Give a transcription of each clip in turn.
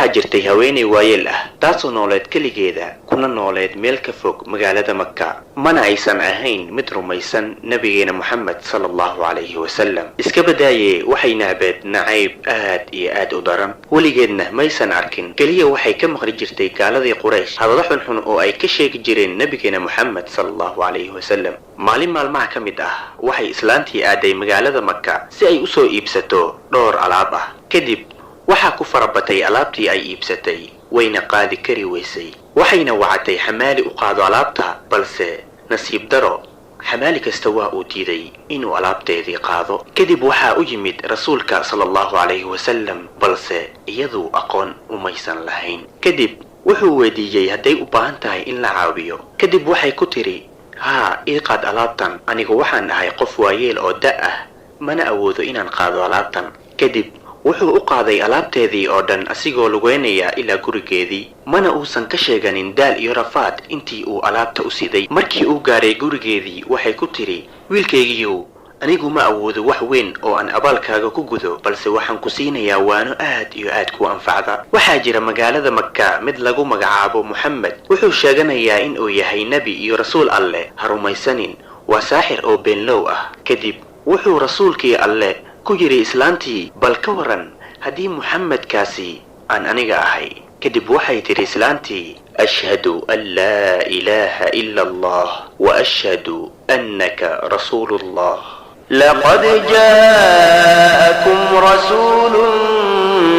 waxaa jirtay haweeney waayeel ah taasoo nooleed keligeeda kuna nooleed meel ka fog magaalada Makka, mana aysan ahayn mid rumaysan nabigeena Muhammad sallallahu alayhi wasallam. iska badaaye waxay naabeed nacayb aad iyo aad u daran, weligeedna maysan arkin, kaliya waxay ka maqli jirtay gaaladii Quraysh hadallo xunxun oo ay ka sheegi jireen nabigeena Muhammad sallallahu alayhi wasallam. maalin maalmaha ka mid ah waxay islaantii aaday magaalada Makka si ay u soo iibsato dhowr alaab ah. kadib waxaa ku farabatay alaabtii ay iibsatay, wayna qaadi kari weysay. waxayna wacatay xamaali u qaado alaabta, balse nasiib daro xamaali kasta waa uu diiday inuu alaabteedii qaado. kadib waxaa u yimid rasuulka sallallahu alayhi wasallam, balse iyadu aqoon umaysan lahayn. kadib wuxuu weydiiyey hadday u baahan tahay in la caawiyo. kadib waxay ku tiri, haa, ii qaad alaabtan, anigu waxaan ahay qof waayeel oo da' ah, mana awoodo inaan qaado alaabtan. kadib wuxuu u qaaday alaabteedii oo dhan asigoo lugeynaya ilaa gurigeedii, mana uusan ka sheeganin daal iyo rafaad intii uu alaabta u siday. markii uu gaaray gurigeedii waxay ku tiri, wiilkaygiiyow, anigu ma awoodo wax weyn oo aan abaalkaaga ku gudo, balse waxaan ku siinayaa waano aad iyo aad ku anfacda. waxaa jira magaalada Makka mid lagu magacaabo Muhammad, wuxuu sheeganayaa in uu yahay nebi iyo rasuul Alle, ha rumaysanin, waa saaxir oo beenlow ah. kadib wuxuu rasuulkii Alle ku yiri islaantii, bal ka waran haddii Muhammadkaasi aan aniga ahay. kadib waxay tiri islaantii, ashhadu an laa ilaaha ila allah wa ashhadu annaka rasuulullah. لقد جاءكم رسول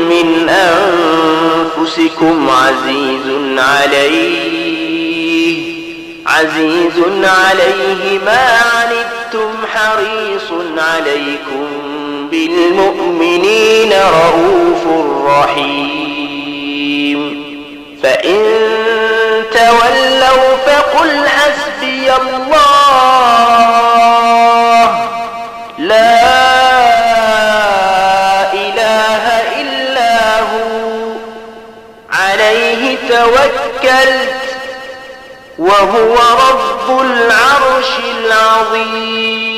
من أنفسكم عزيز عليه ما عنتم حريص عليكم بالمؤمنين رؤوف رحيم. فإن تولوا فقل حسبي الله لا إله إلا هو عليه توكلت وهو رب العرش العظيم.